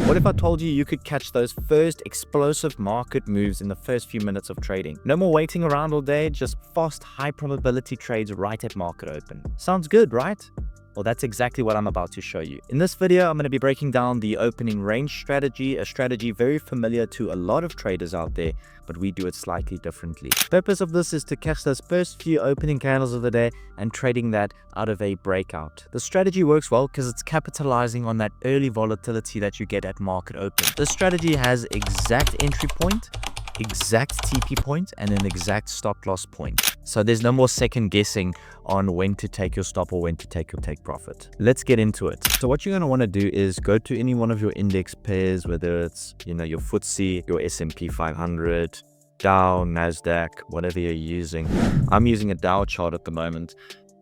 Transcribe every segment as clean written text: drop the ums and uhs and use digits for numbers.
What if I told you you could catch those first explosive market moves in the first few minutes of trading? No more waiting around all day, just fast, high probability trades right at market open. Sounds good, right? Well, that's exactly what I'm about to show you. In this video, I'm going to be breaking down the opening range strategy, a strategy very familiar to a lot of traders out there, but we do it slightly differently. The purpose of this is to catch those first few opening candles of the day and trading that out of a breakout. The strategy works well because it's capitalizing on that early volatility that you get at market open. This strategy has exact entry point, exact TP point, and an exact stop loss point. So there's no more second guessing on when to take your stop or when to take your take profit. Let's get into it. So what you're going to want to do is go to any one of your index pairs, whether it's, your FTSE, your S&P 500, Dow, Nasdaq, whatever you're using. I'm using a Dow chart at the moment,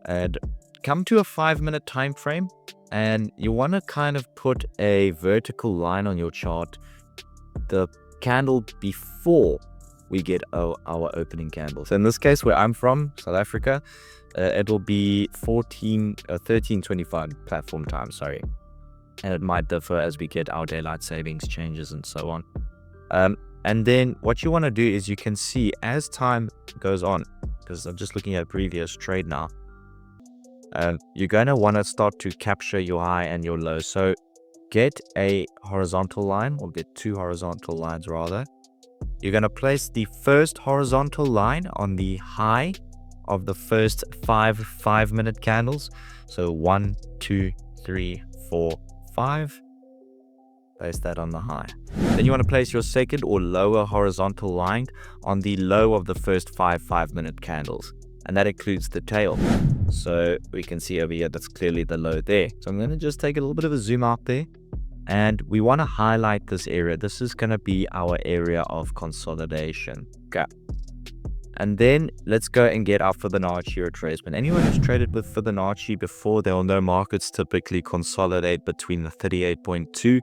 and come to a 5-minute time frame, and you want to kind of put a vertical line on your chart, the candle before we get our opening candle. So in this case, where I'm from, South Africa, it'll be 13:25 platform time, sorry. And it might differ as we get our daylight savings changes and so on. And then what you want to do is you can see as time goes on, because I'm just looking at a previous trade now, you're going to want to start to capture your high and your low. So get a horizontal line, or get two horizontal lines rather. You're going to place the first horizontal line on the high of the first five-minute candles. So 1, 2, 3, 4, 5. Place that on the high. Then you want to place your second or lower horizontal line on the low of the first five-minute candles. And that includes the tail. So we can see over here, that's clearly the low there. So I'm going to just take a little bit of a zoom out there. And we want to highlight this area. This is going to be our area of consolidation. Okay. And then let's go and get our Fibonacci retracement. Anyone who's traded with Fibonacci before, they'll know markets typically consolidate between the 38.2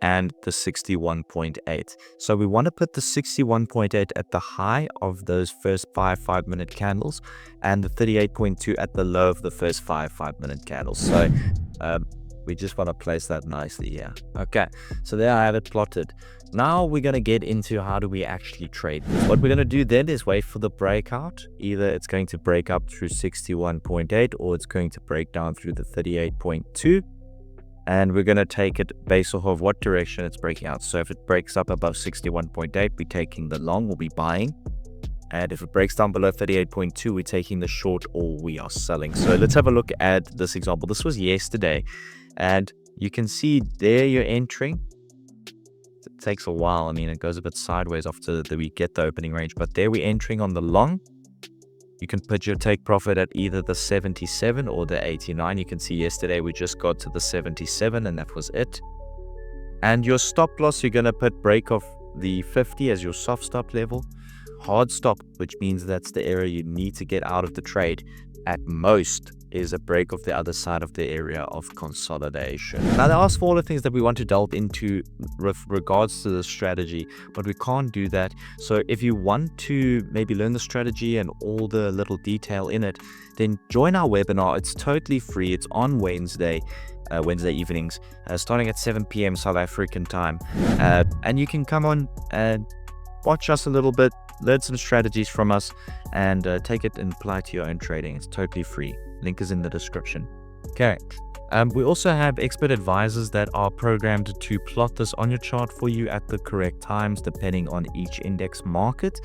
and the 61.8. So we want to put the 61.8 at the high of those first five-minute candles, and the 38.2 at the low of the first five-minute candles. So we just want to place that nicely here. Okay, so there I have it plotted. Now we're going to get into how do we actually trade. What we're going to do then is wait for the breakout. Either it's going to break up through 61.8 or it's going to break down through the 38.2. And we're going to take it based off of what direction it's breaking out. So if it breaks up above 61.8, we're taking the long, we'll be buying. And if it breaks down below 38.2, we're taking the short or we are selling. So let's have a look at this example. This was yesterday. And you can see there you're entering. It takes a while. I mean, it goes a bit sideways after we get the opening range. But there we're entering on the long. You can put your take profit at either the 77 or the 89. You can see yesterday we just got to the 77 and that was it. And your stop loss, you're going to put break off the 50 as your soft stop level. Hard stop, which means that's the area you need to get out of the trade. At most is a break off the other side of the area of consolidation. Now there are smaller things that we want to delve into with regards to the strategy, but we can't do that. So if you want to maybe learn the strategy and all the little detail in it, then join our webinar. It's totally free. It's on Wednesday evenings, starting at 7 p.m. South African time. And you can come on and watch us a little bit, learn some strategies from us, and take it and apply to your own trading. It's totally free. Link is in the description. Okay. We also have expert advisors that are programmed to plot this on your chart for you at the correct times, depending on each index market.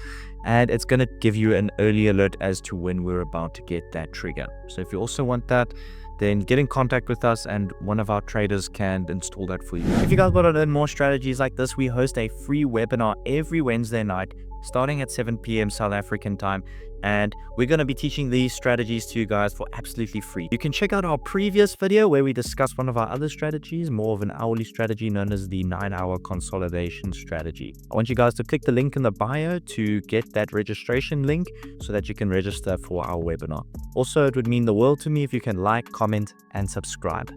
And it's going to give you an early alert as to when we're about to get that trigger. So if you also want that, then get in contact with us and one of our traders can install that for you. If you guys want to learn more strategies like this, we host a free webinar every Wednesday night starting at 7 p.m. South African time. And we're going to be teaching these strategies to you guys for absolutely free. You can check out our previous video where we discussed one of our other strategies, more of an hourly strategy known as the 9-hour consolidation strategy. I want you guys to click the link in the bio to get that registration link so that you can register for our webinar. Also, it would mean the world to me if you can like, comment, and subscribe.